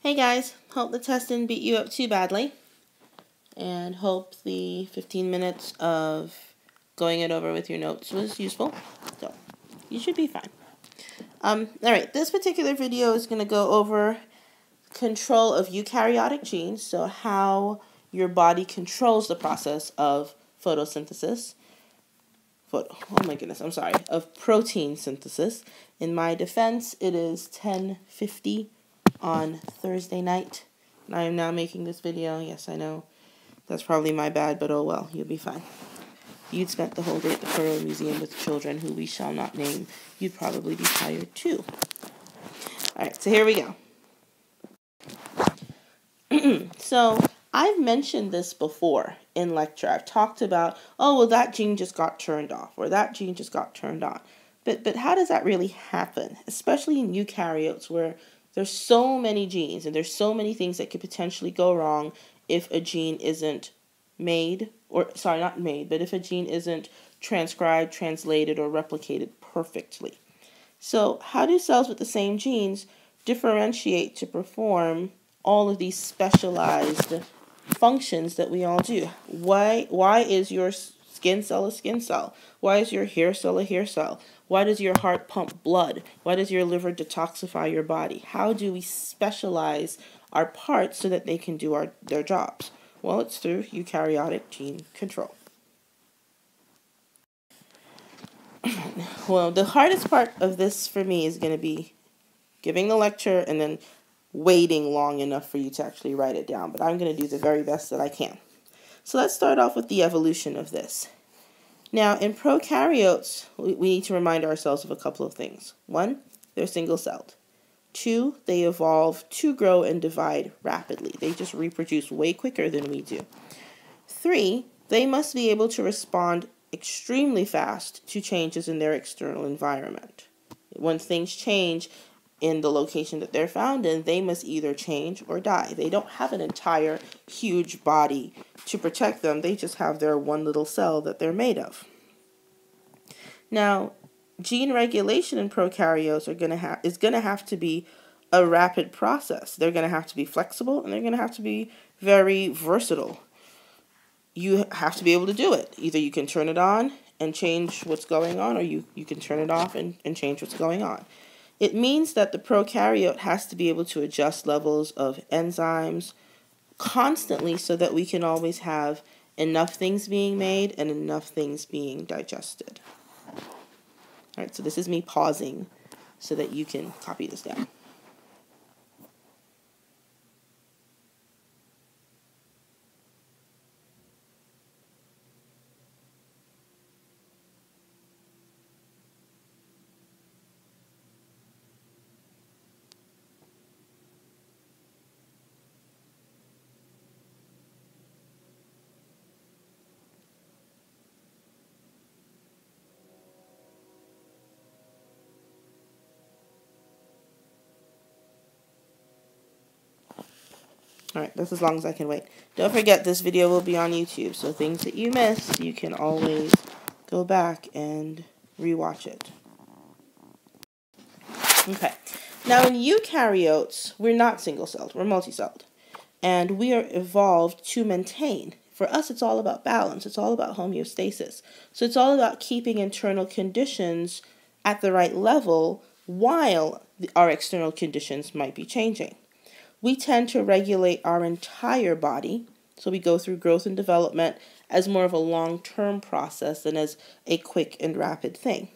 Hey guys, hope the test didn't beat you up too badly, and hope the 15 minutes of going it over with your notes was useful. So, you should be fine. Alright, this particular video is going to go over control of eukaryotic genes, so how your body controls the process of photosynthesis. Of protein synthesis. In my defense, it is 10:50 on Thursday night, and I am now making this video. Yes, I know, that's probably my bad, but oh well, you'll be fine. If you'd spent the whole day at the Pearl Museum with children who we shall not name, you'd probably be tired too. Alright, so here we go. So, I've mentioned this before in lecture. I've talked about, oh, well, that gene just got turned off, or that gene just got turned on. But how does that really happen? Especially in eukaryotes, where there's so many genes, and there's so many things that could potentially go wrong if a gene isn't made, but if a gene isn't transcribed, translated, or replicated perfectly. So, how do cells with the same genes differentiate to perform all of these specialized functions that we all do? Why is your skin cell a skin cell? Why is your hair cell a hair cell? Why does your heart pump blood? Why does your liver detoxify your body? How do we specialize our parts so that they can do their jobs? Well, it's through eukaryotic gene control. Well, the hardest part of this for me is going to be giving the lecture and then waiting long enough for you to actually write it down, but I'm going to do the very best that I can. So let's start off with the evolution of this. Now, in prokaryotes, we need to remind ourselves of a couple of things. One, they're single-celled. Two, they evolve to grow and divide rapidly. They just reproduce way quicker than we do. Three, they must be able to respond extremely fast to changes in their external environment. When things change in the location that they're found in, they must either change or die. They don't have an entire huge body to protect them. They just have their one little cell that they're made of. Now, gene regulation in prokaryotes is going to have to be a rapid process. They're going to have to be flexible, and they're going to have to be very versatile. You have to be able to do it. Either you can turn it on and change what's going on, or you can turn it off and change what's going on. It means that the prokaryote has to be able to adjust levels of enzymes constantly so that we can always have enough things being made and enough things being digested. All right, so this is me pausing so that you can copy this down. Alright, that's as long as I can wait. Don't forget, this video will be on YouTube, so things that you missed, you can always go back and rewatch it. Okay, now in eukaryotes, we're not single-celled, we're multi-celled. And we are evolved to maintain. For us, it's all about balance, it's all about homeostasis. So it's all about keeping internal conditions at the right level while our external conditions might be changing. We tend to regulate our entire body, so we go through growth and development as more of a long-term process than as a quick and rapid thing.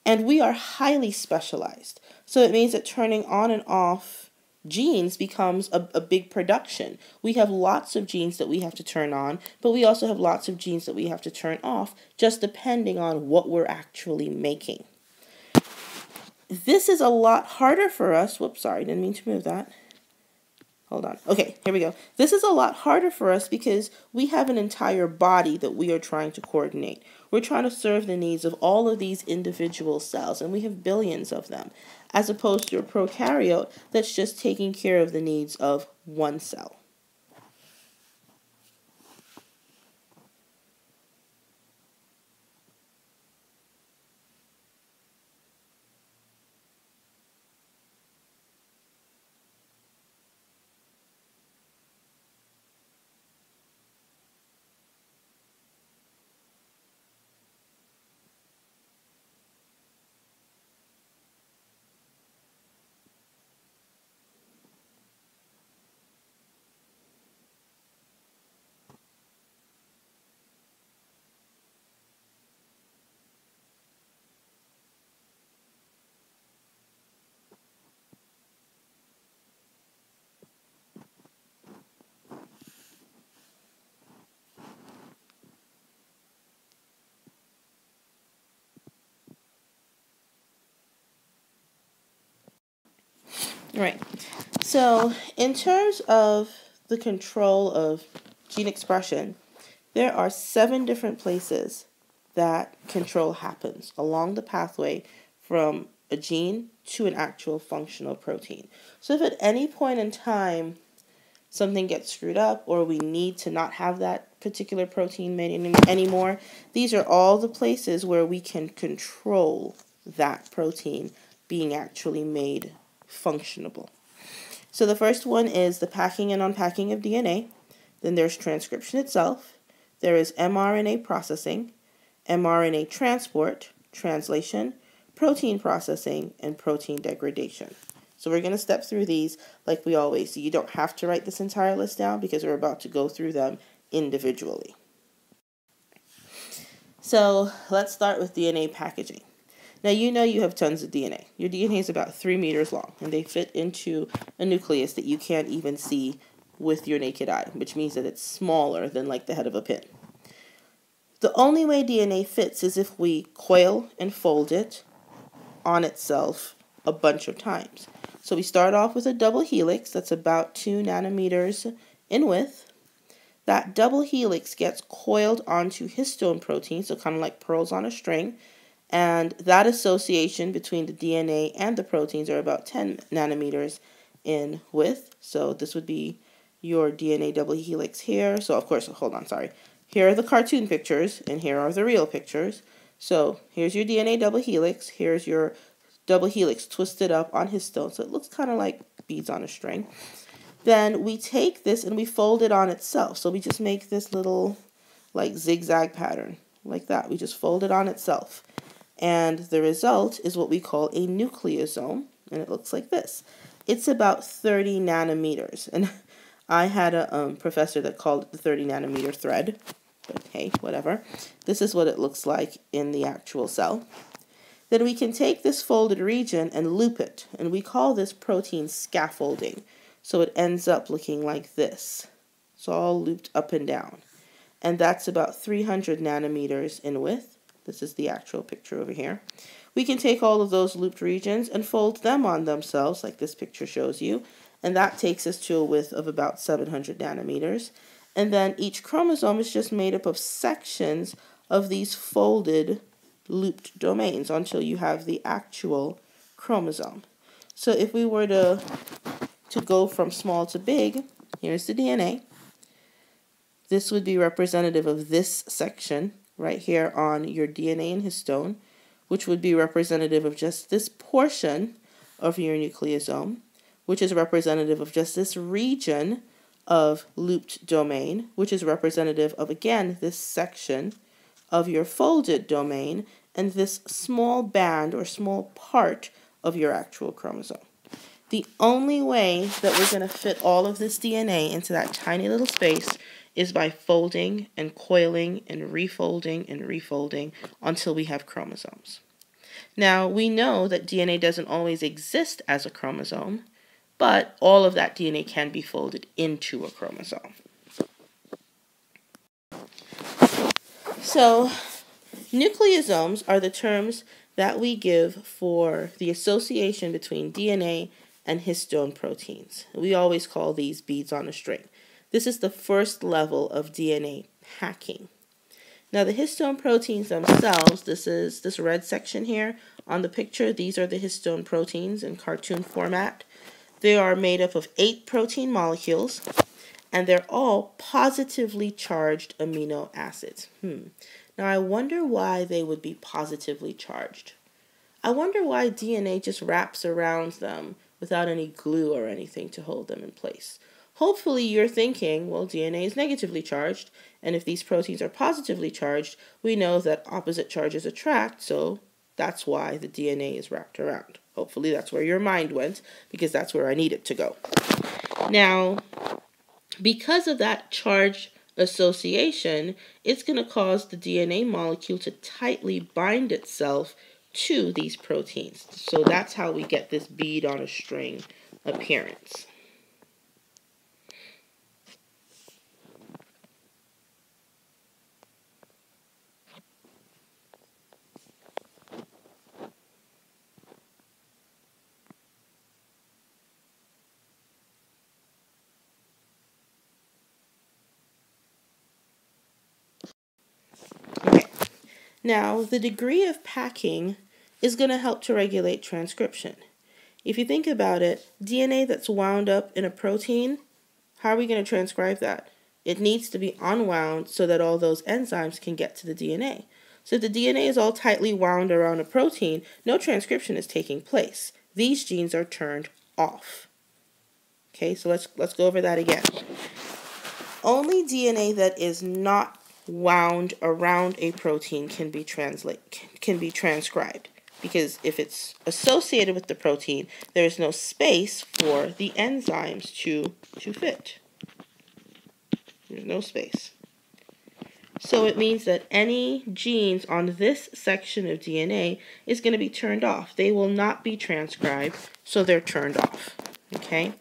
And we are highly specialized, so it means that turning on and off genes becomes a big production. We have lots of genes that we have to turn on, but we also have lots of genes that we have to turn off, just depending on what we're actually making. This is a lot harder for us. Whoops, sorry, didn't mean to move that. Hold on. Okay, here we go. This is a lot harder for us because we have an entire body that we are trying to coordinate. We're trying to serve the needs of all of these individual cells, and we have billions of them, as opposed to a prokaryote that's just taking care of the needs of one cell. Right. So in terms of the control of gene expression, there are 7 different places that control happens along the pathway from a gene to an actual functional protein. So if at any point in time something gets screwed up or we need to not have that particular protein made anymore, these are all the places where we can control that protein being actually made functionable. So the first one is the packing and unpacking of DNA. Then there's transcription itself. There is mRNA processing, mRNA transport, translation, protein processing, and protein degradation. So we're going to step through these like we always do. You don't have to write this entire list down because we're about to go through them individually. So let's start with DNA packaging. Now you know you have tons of DNA. Your DNA is about 3 meters long, and they fit into a nucleus that you can't even see with your naked eye, which means that it's smaller than like the head of a pin. The only way DNA fits is if we coil and fold it on itself a bunch of times. So we start off with a double helix that's about 2 nanometers in width. That double helix gets coiled onto histone protein, so kind of like pearls on a string, and that association between the DNA and the proteins are about 10 nanometers in width. So this would be your DNA double helix here. So of course, hold on, sorry. Here are the cartoon pictures, and here are the real pictures. So here's your DNA double helix. Here's your double helix twisted up on histone. So it looks kind of like beads on a string. Then we take this and we fold it on itself. So we just make this little like zigzag pattern like that. We just fold it on itself. And the result is what we call a nucleosome, and it looks like this. It's about 30 nanometers, and I had a professor that called it the 30 nanometer thread, but hey, whatever. This is what it looks like in the actual cell. Then we can take this folded region and loop it, and we call this protein scaffolding. So it ends up looking like this. It's all looped up and down, and that's about 300 nanometers in width. This is the actual picture over here. We can take all of those looped regions and fold them on themselves, like this picture shows you, and that takes us to a width of about 700 nanometers. And then each chromosome is just made up of sections of these folded looped domains until you have the actual chromosome. So if we were to go from small to big, here's the DNA. This would be representative of this section right here on your DNA and histone, which would be representative of just this portion of your nucleosome, which is representative of just this region of looped domain, which is representative of, again, this section of your folded domain, and this small band or small part of your actual chromosome. The only way that we're going to fit all of this DNA into that tiny little space is by folding and coiling and refolding until we have chromosomes. Now, we know that DNA doesn't always exist as a chromosome, but all of that DNA can be folded into a chromosome. So, nucleosomes are the terms that we give for the association between DNA and histone proteins. We always call these beads on a string. This is the first level of DNA packing. Now the histone proteins themselves, this is this red section here on the picture, these are the histone proteins in cartoon format. They are made up of 8 protein molecules, and they're all positively charged amino acids. Now I wonder why they would be positively charged. I wonder why DNA just wraps around them without any glue or anything to hold them in place. Hopefully you're thinking, well, DNA is negatively charged, and if these proteins are positively charged, we know that opposite charges attract, so that's why the DNA is wrapped around. Hopefully that's where your mind went, because that's where I need it to go. Now, because of that charge association, it's going to cause the DNA molecule to tightly bind itself to these proteins. So that's how we get this bead on a string appearance. Now, the degree of packing is going to help to regulate transcription. If you think about it, DNA that's wound up in a protein, how are we going to transcribe that? It needs to be unwound so that all those enzymes can get to the DNA. So if the DNA is all tightly wound around a protein, no transcription is taking place. These genes are turned off. Okay, so let's go over that again. Only DNA that is not wound around a protein can be transcribed, because if it's associated with the protein, there is no space for the enzymes to fit. There's no space. So it means that any genes on this section of DNA is going to be turned off. They will not be transcribed, so they're turned off. Okay?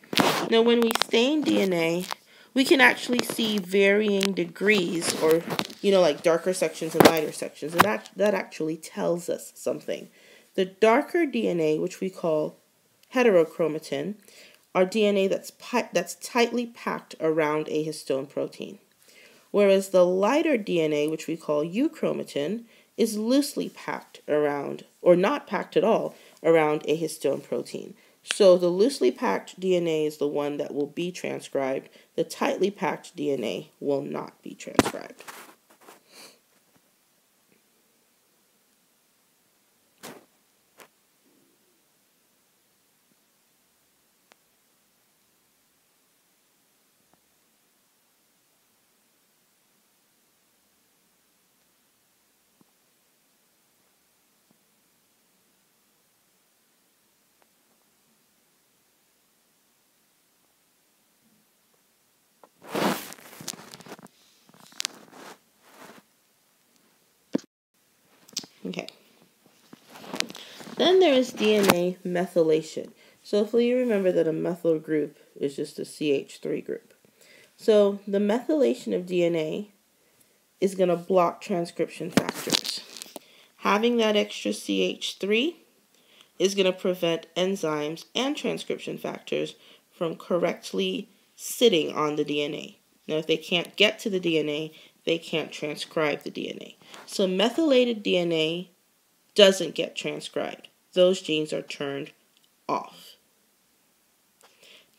Now, when we stain DNA, we can actually see varying degrees, or, like darker sections and lighter sections. And that actually tells us something. The darker DNA, which we call heterochromatin, are DNA that's tightly packed around a histone protein. Whereas the lighter DNA, which we call euchromatin, is loosely packed around, or not packed at all, around a histone protein. So the loosely packed DNA is the one that will be transcribed. The tightly packed DNA will not be transcribed. Okay. Then there is DNA methylation. So if you remember that a methyl group is just a CH3 group. So the methylation of DNA is going to block transcription factors. Having that extra CH3 is going to prevent enzymes and transcription factors from correctly sitting on the DNA. Now, if they can't get to the DNA, they can't transcribe the DNA. So methylated DNA doesn't get transcribed. Those genes are turned off.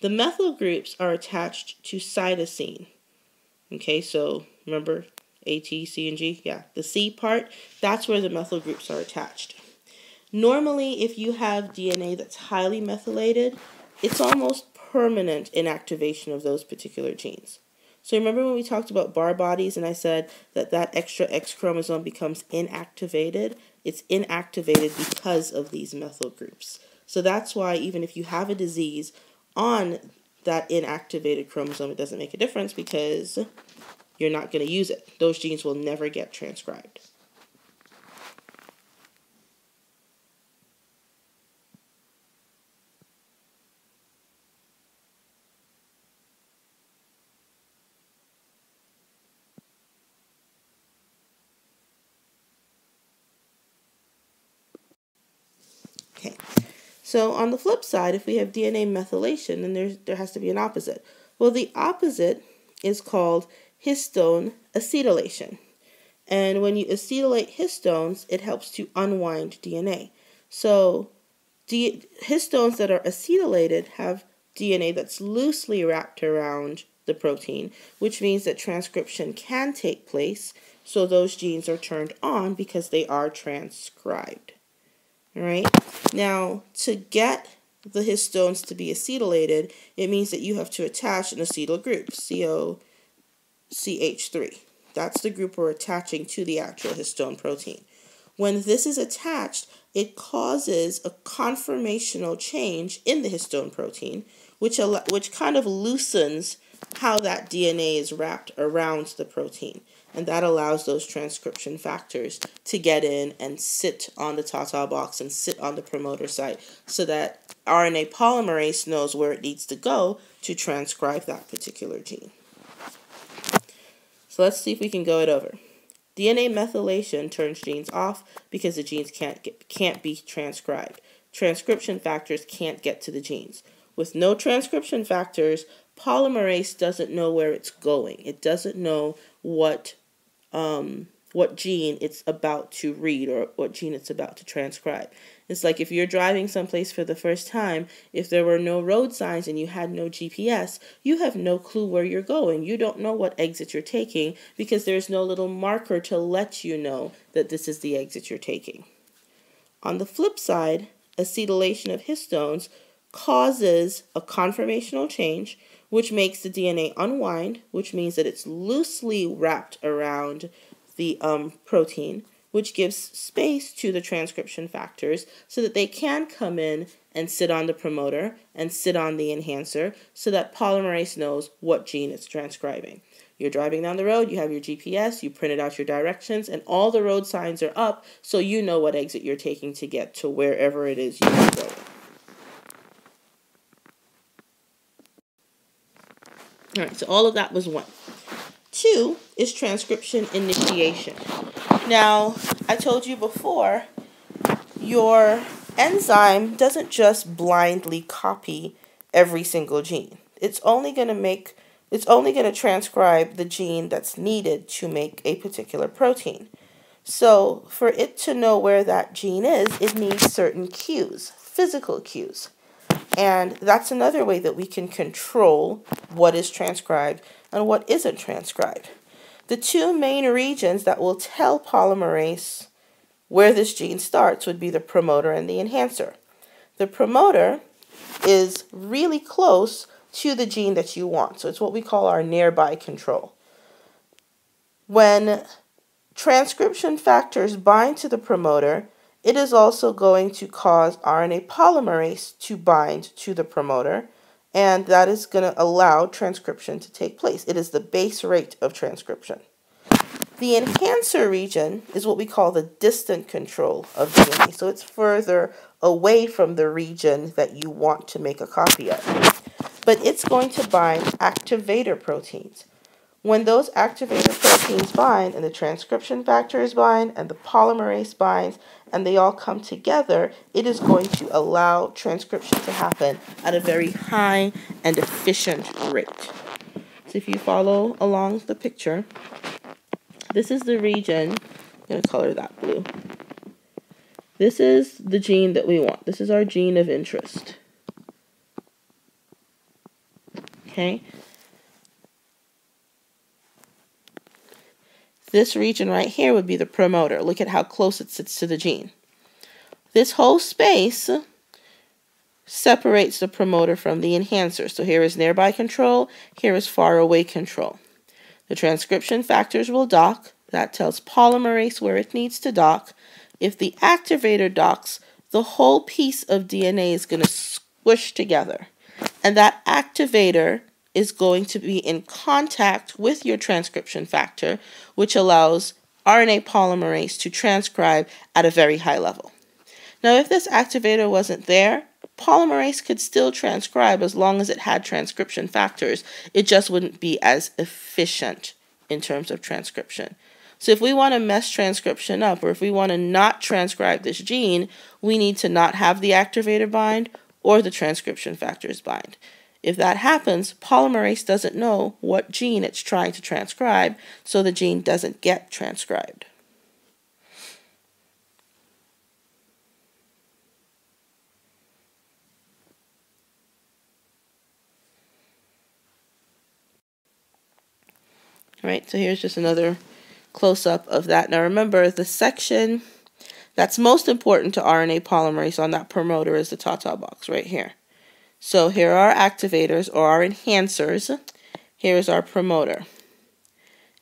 The methyl groups are attached to cytosine. Okay, so remember A, T, C, and G? Yeah, the C part, that's where the methyl groups are attached. Normally, if you have DNA that's highly methylated, it's almost permanent inactivation of those particular genes. So remember when we talked about bar bodies and I said that extra X chromosome becomes inactivated? It's inactivated because of these methyl groups. So that's why even if you have a disease on that inactivated chromosome, it doesn't make a difference because you're not going to use it. Those genes will never get transcribed. Okay, so on the flip side, if we have DNA methylation, then there has to be an opposite. Well, the opposite is called histone acetylation. And when you acetylate histones, it helps to unwind DNA. So histones that are acetylated have DNA that's loosely wrapped around the protein, which means that transcription can take place. So those genes are turned on because they are transcribed. All right. Now, to get the histones to be acetylated, it means that you have to attach an acetyl group, COCH3. That's the group we're attaching to the actual histone protein. When this is attached, it causes a conformational change in the histone protein, which kind of loosens how that DNA is wrapped around the protein. And that allows those transcription factors to get in and sit on the Tata box and sit on the promoter site so that RNA polymerase knows where it needs to go to transcribe that particular gene. So let's see if we can go it over. DNA methylation turns genes off because the genes can't be transcribed. Transcription factors can't get to the genes. With no transcription factors, polymerase doesn't know where it's going. It doesn't know what what gene it's about to read or what gene it's about to transcribe. It's like if you're driving someplace for the first time, if there were no road signs and you had no GPS, you have no clue where you're going. You don't know what exit you're taking because there's no little marker to let you know that this is the exit you're taking. On the flip side, acetylation of histones causes a conformational change, which makes the DNA unwind, which means that it's loosely wrapped around the protein, which gives space to the transcription factors so that they can come in and sit on the promoter and sit on the enhancer so that polymerase knows what gene it's transcribing. You're driving down the road, you have your GPS, you printed out your directions, and all the road signs are up so you know what exit you're taking to get to wherever it is you're going. All right, so all of that was 1. 2 is transcription initiation. Now, I told you before, your enzyme doesn't just blindly copy every single gene. It's only going to transcribe the gene that's needed to make a particular protein. So, for it to know where that gene is, it needs certain cues, physical cues. And that's another way that we can control what is transcribed and what isn't transcribed. The 2 main regions that will tell polymerase where this gene starts would be the promoter and the enhancer. The promoter is really close to the gene that you want, so it's what we call our nearby control. When transcription factors bind to the promoter, it is also going to cause RNA polymerase to bind to the promoter, and that is going to allow transcription to take place. It is the base rate of transcription. The enhancer region is what we call the distant control of DNA, so it's further away from the region that you want to make a copy of. But it's going to bind activator proteins. When those activator proteins bind and the transcription factors bind and the polymerase binds and they all come together, it is going to allow transcription to happen at a very high and efficient rate. So if you follow along the picture, this is the region. I'm going to color that blue. This is the gene that we want. This is our gene of interest. Okay. This region right here would be the promoter. Look at how close it sits to the gene. This whole space separates the promoter from the enhancer. So here is nearby control, here is far away control. The transcription factors will dock. That tells polymerase where it needs to dock. If the activator docks, the whole piece of DNA is going to squish together. And that activator is going to be in contact with your transcription factor, which allows RNA polymerase to transcribe at a very high level. Now, if this activator wasn't there, polymerase could still transcribe as long as it had transcription factors. It just wouldn't be as efficient in terms of transcription. So if we want to mess transcription up, or if we want to not transcribe this gene, we need to not have the activator bind or the transcription factors bind. If that happens, polymerase doesn't know what gene it's trying to transcribe, so the gene doesn't get transcribed. All right, so here's just another close-up of that. Now remember, the section that's most important to RNA polymerase on that promoter is the ta-ta box right here. So here are our activators, or our enhancers. Here is our promoter.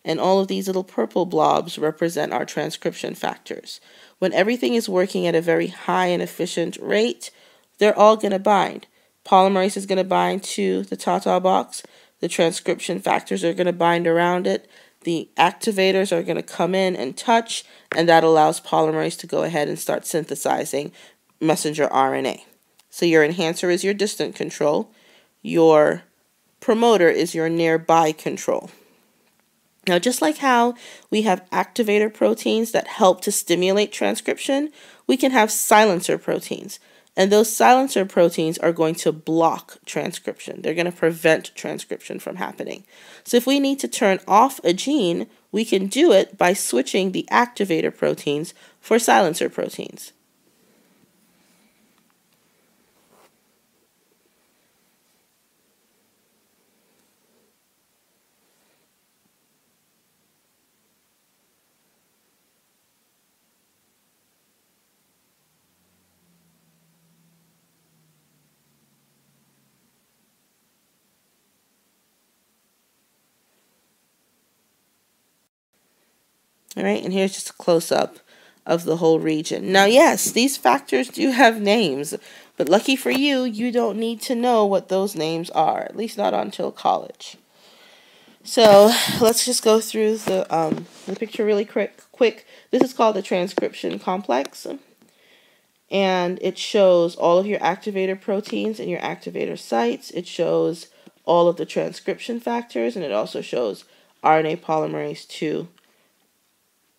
And all of these little purple blobs represent our transcription factors. When everything is working at a very high and efficient rate, they're all going to bind. Polymerase is going to bind to the ta-ta box. The transcription factors are going to bind around it. The activators are going to come in and touch, and that allows polymerase to go ahead and start synthesizing messenger RNA. So your enhancer is your distant control. Your promoter is your nearby control. Now, just like how we have activator proteins that help to stimulate transcription, we can have silencer proteins. And those silencer proteins are going to block transcription. They're going to prevent transcription from happening. So if we need to turn off a gene, we can do it by switching the activator proteins for silencer proteins. All right, and here's just a close-up of the whole region. Now, yes, these factors do have names, but lucky for you, you don't need to know what those names are, at least not until college. So let's just go through the picture really quick. This is called the transcription complex, and it shows all of your activator proteins and your activator sites. It shows all of the transcription factors, and it also shows RNA polymerase II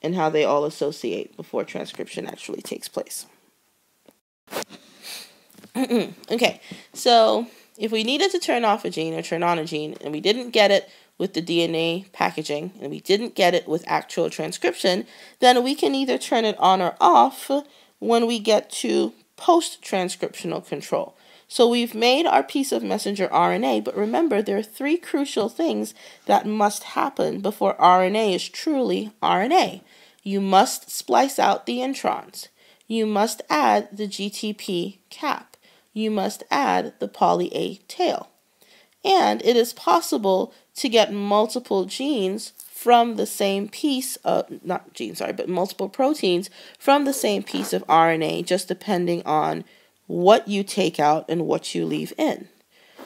and how they all associate before transcription actually takes place. Okay, so if we needed to turn off a gene or turn on a gene, and we didn't get it with the DNA packaging, and we didn't get it with actual transcription, then we can either turn it on or off when we get to post-transcriptional control. So we've made our piece of messenger RNA, but remember, there are 3 crucial things that must happen before RNA is truly RNA. You must splice out the introns. You must add the GTP cap. You must add the poly A tail. And it is possible to get multiple genes from the same piece of, not genes, sorry, but multiple proteins from the same piece of RNA, just depending on what you take out and what you leave in.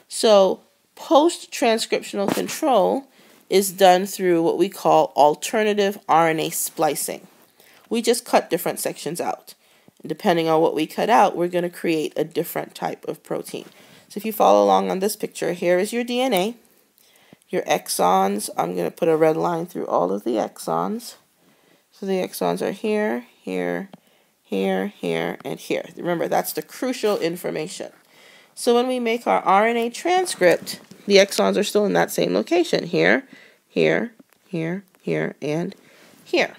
So post-transcriptional control is done through what we call alternative RNA splicing. We just cut different sections out. And depending on what we cut out, we're going to create a different type of protein. So if you follow along on this picture, here is your DNA. Your exons, I'm going to put a red line through all of the exons. So the exons are here, here, here, here, and here. Remember, that's the crucial information. So when we make our RNA transcript, the exons are still in that same location. Here, here, here, here, and here.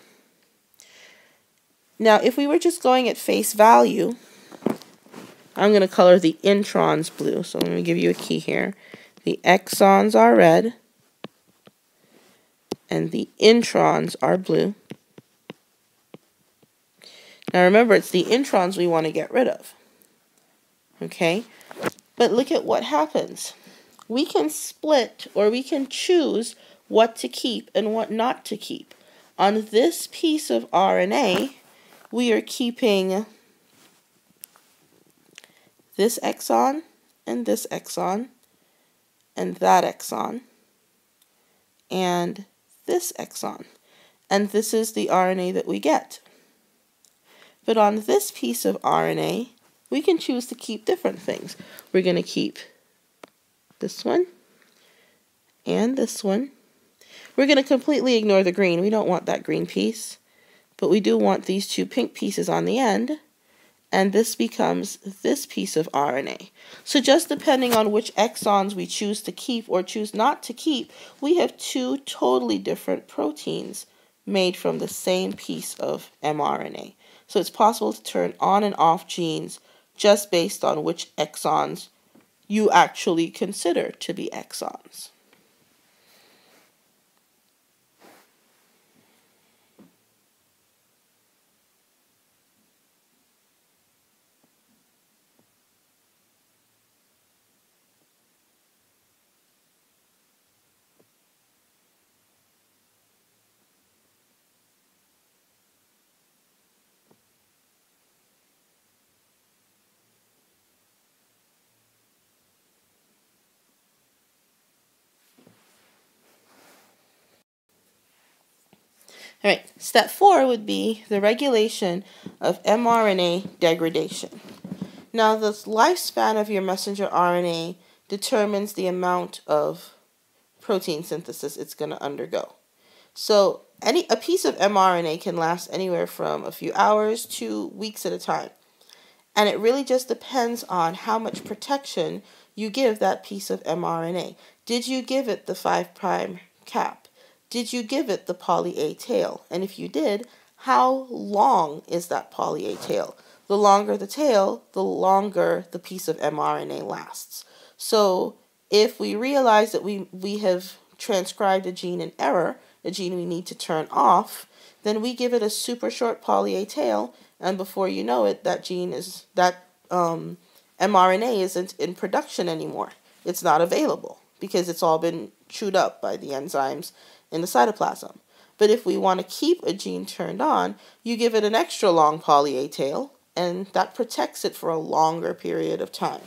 Now, if we were just going at face value, I'm going to color the introns blue. So I'm going to give you a key here. The exons are red, and the introns are blue. Now remember, it's the introns we want to get rid of. Okay? But look at what happens. We can split, or we can choose what to keep and what not to keep. On this piece of RNA, we are keeping this exon, and that exon, and this exon. And this is the RNA that we get. But on this piece of RNA, we can choose to keep different things. We're going to keep this one and this one. We're going to completely ignore the green. We don't want that green piece. But we do want these 2 pink pieces on the end. And this becomes this piece of RNA. So just depending on which exons we choose to keep or choose not to keep, we have 2 totally different proteins made from the same piece of mRNA. So it's possible to turn on and off genes just based on which exons you actually consider to be exons. All right, step 4 would be the regulation of mRNA degradation. Now, the lifespan of your messenger RNA determines the amount of protein synthesis it's going to undergo. So, a piece of mRNA can last anywhere from a few hours to weeks at a time. And it really just depends on how much protection you give that piece of mRNA. Did you give it the 5' cap? did you give it the poly A tail? And if you did, how long is that poly A tail? The longer the tail, the longer the piece of mRNA lasts. So if we realize that we have transcribed a gene in error, a gene we need to turn off, then we give it a super short poly A tail, and before you know it, that mRNA isn't in production anymore. It's not available because it's all been chewed up by the enzymes in the cytoplasm. But if we want to keep a gene turned on, you give it an extra long poly A tail, and that protects it for a longer period of time.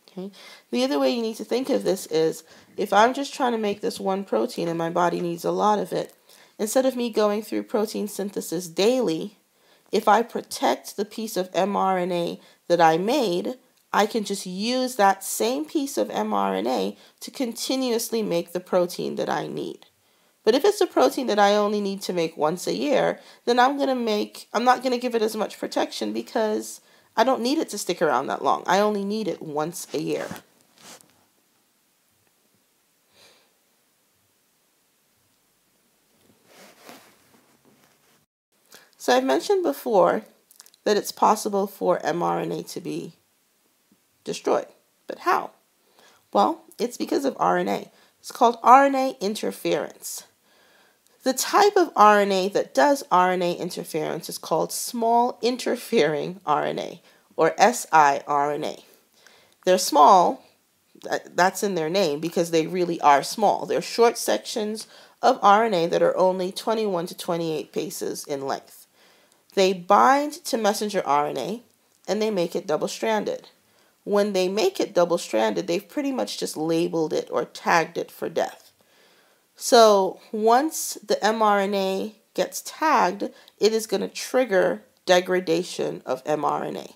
Okay. The other way you need to think of this is, if I'm just trying to make this one protein and my body needs a lot of it, instead of me going through protein synthesis daily, if I protect the piece of mRNA that I made, I can just use that same piece of mRNA to continuously make the protein that I need. But if it's a protein that I only need to make once a year, then I'm not going to give it as much protection because I don't need it to stick around that long. I only need it once a year. So I've mentioned before that it's possible for mRNA to be destroyed. But how? Well, it's because of RNA. It's called RNA interference. The type of RNA that does RNA interference is called small interfering RNA, or siRNA. They're small, that's in their name, because they really are small. They're short sections of RNA that are only 21 to 28 bases in length. They bind to messenger RNA, and they make it double-stranded. When they make it double-stranded, they've pretty much just labeled it or tagged it for death. So once the mRNA gets tagged, it is going to trigger degradation of mRNA.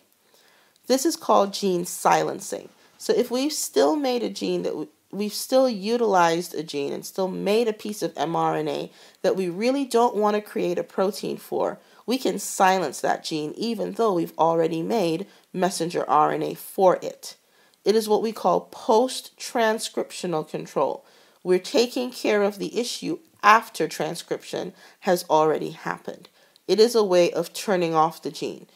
This is called gene silencing. So if we've still made a gene that we've still utilized a gene and still made a piece of mRNA that we really don't want to create a protein for, we can silence that gene even though we've already made messenger RNA for it. It is what we call post-transcriptional control. We're taking care of the issue after transcription has already happened. It is a way of turning off the gene.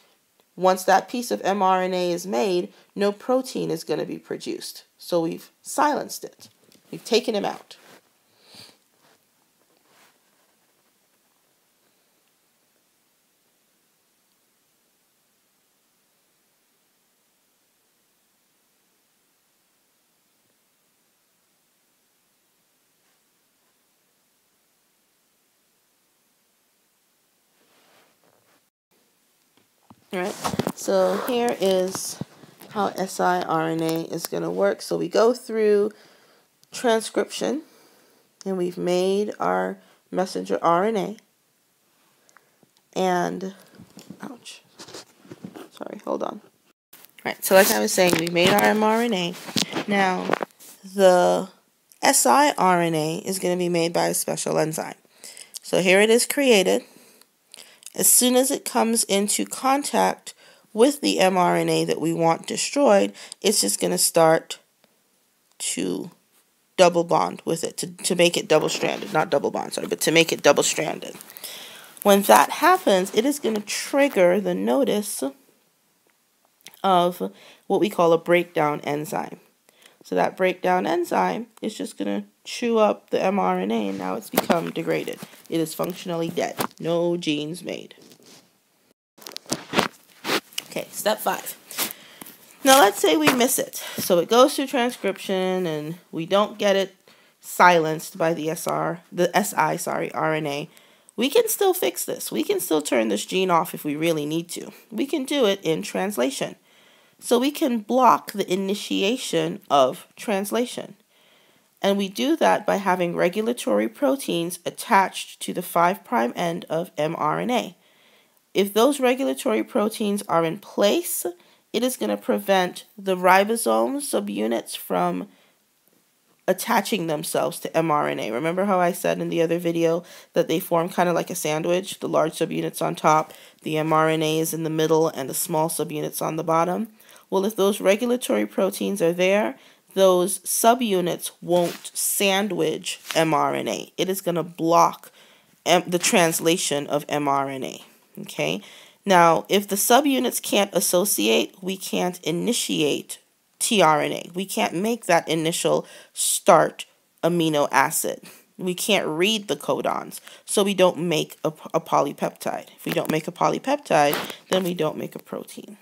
Once that piece of mRNA is made, no protein is going to be produced. So we've silenced it. We've taken him out. All right, so here is how siRNA is going to work. So we go through transcription, and we've made our messenger RNA. And, ouch, sorry, hold on. All right, so like I was saying, we made our mRNA. Now, the siRNA is going to be made by a special enzyme. So here it is created. As soon as it comes into contact with the mRNA that we want destroyed, it's just going to start to double bond with it, to make it double-stranded. Not double bond, sorry, but to make it double-stranded. When that happens, it is going to trigger the notice of what we call a breakdown enzyme. So that breakdown enzyme is just going to chew up the mRNA, and now it's become degraded. It is functionally dead. No genes made. Okay, step 5. Now let's say we miss it. So it goes through transcription, and we don't get it silenced by the RNA. We can still fix this. We can still turn this gene off if we really need to. We can do it in translation. So we can block the initiation of translation. And we do that by having regulatory proteins attached to the 5' end of mRNA. If those regulatory proteins are in place, it is going to prevent the ribosome subunits from attaching themselves to mRNA. Remember how I said in the other video that they form kind of like a sandwich, the large subunits on top, the mRNA is in the middle, and the small subunits on the bottom? Well, if those regulatory proteins are there, those subunits won't sandwich mRNA. It is going to block the translation of mRNA. Okay? Now, if the subunits can't associate, we can't initiate tRNA. We can't make that initial start amino acid. We can't read the codons, so we don't make a polypeptide. If we don't make a polypeptide, then we don't make a protein.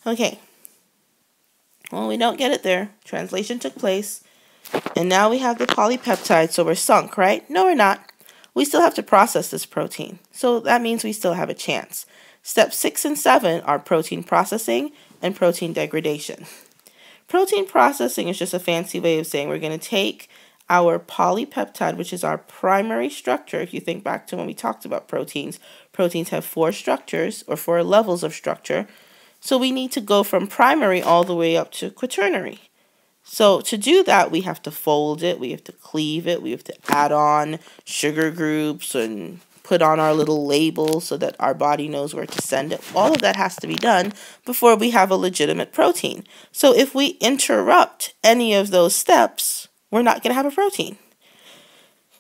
Okay, well, we don't get it there. Translation took place, and now we have the polypeptide, so we're sunk, right? No, we're not. We still have to process this protein, so that means we still have a chance. Steps 6 and 7 are protein processing and protein degradation. Protein processing is just a fancy way of saying we're going to take our polypeptide, which is our primary structure. If you think back to when we talked about proteins, proteins have 4 structures or 4 levels of structure. So we need to go from primary all the way up to quaternary. So to do that, we have to fold it, we have to cleave it, we have to add on sugar groups and put on our little label so that our body knows where to send it. All of that has to be done before we have a legitimate protein. So if we interrupt any of those steps, we're not going to have a protein.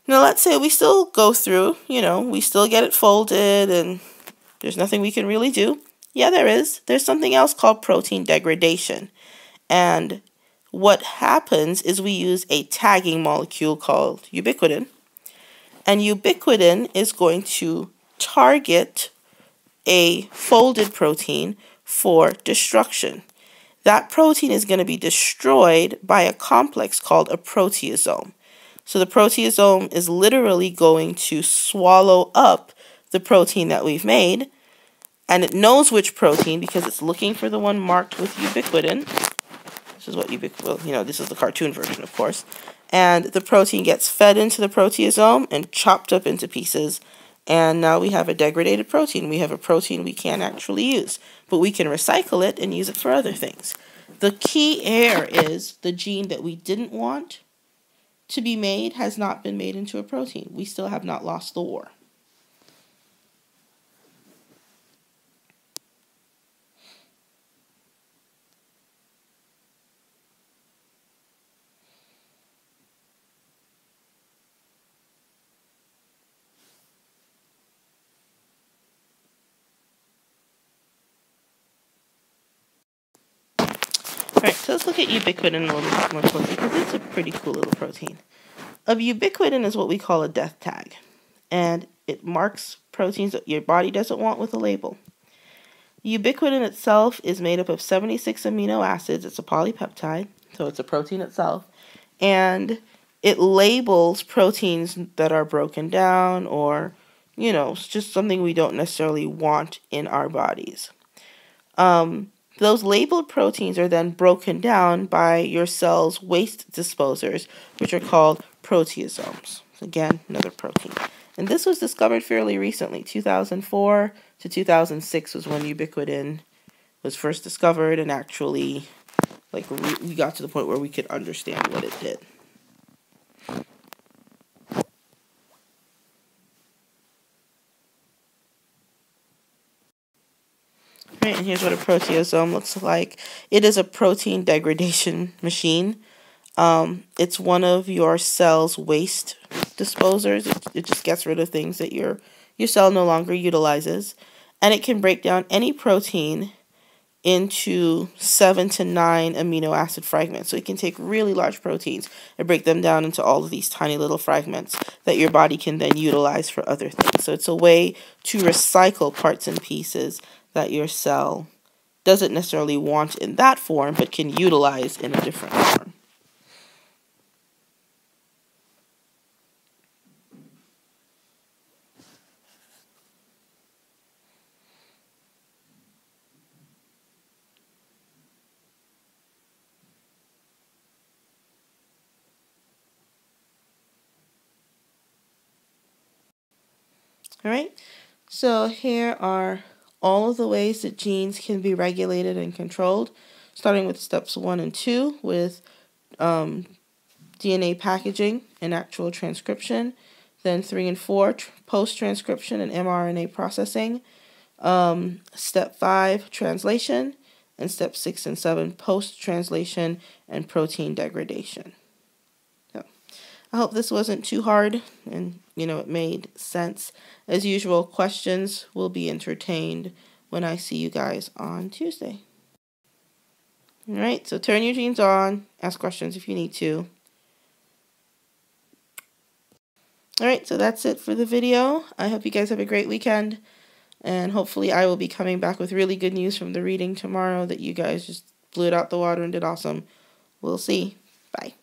Now let's say we still go through, we still get it folded and there's nothing we can really do. Yeah, there is. There's something else called protein degradation. And what happens is we use a tagging molecule called ubiquitin. And ubiquitin is going to target a folded protein for destruction. That protein is going to be destroyed by a complex called a proteasome. So the proteasome is literally going to swallow up the protein that we've made. And it knows which protein because it's looking for the one marked with ubiquitin. This is what this is the cartoon version, of course. And the protein gets fed into the proteasome and chopped up into pieces. And now we have a degraded protein. We have a protein we can't actually use, but we can recycle it and use it for other things. The key error is the gene that we didn't want to be made has not been made into a protein. We still have not lost the war. Alright, so let's look at ubiquitin a little bit more closely because it's a pretty cool little protein. A ubiquitin is what we call a death tag, and it marks proteins that your body doesn't want with a label. Ubiquitin itself is made up of 76 amino acids. It's a polypeptide, so it's a protein itself, and it labels proteins that are broken down or, it's just something we don't necessarily want in our bodies. Those labeled proteins are then broken down by your cell's waste disposers, which are called proteasomes. Again, another protein. And this was discovered fairly recently. 2004 to 2006 was when ubiquitin was first discovered and actually, we got to the point where we could understand what it did. Right, and here's what a proteasome looks like. It is a protein degradation machine. It's one of your cell's waste disposers. It just gets rid of things that your cell no longer utilizes. And it can break down any protein into 7 to 9 amino acid fragments. So it can take really large proteins and break them down into all of these tiny little fragments that your body can then utilize for other things. So it's a way to recycle parts and pieces that your cell doesn't necessarily want in that form, but can utilize in a different form. All right, so here are all of the ways that genes can be regulated and controlled, starting with steps 1 and 2 with DNA packaging and actual transcription, then 3 and 4, post-transcription and mRNA processing, step 5, translation, and step 6 and 7, post-translation and protein degradation. So, I hope this wasn't too hard and, it made sense. As usual, questions will be entertained when I see you guys on Tuesday. All right, so turn your genes on, ask questions if you need to. All right, so that's it for the video. I hope you guys have a great weekend, and hopefully I will be coming back with really good news from the reading tomorrow that you guys just blew it out the water and did awesome. We'll see. Bye.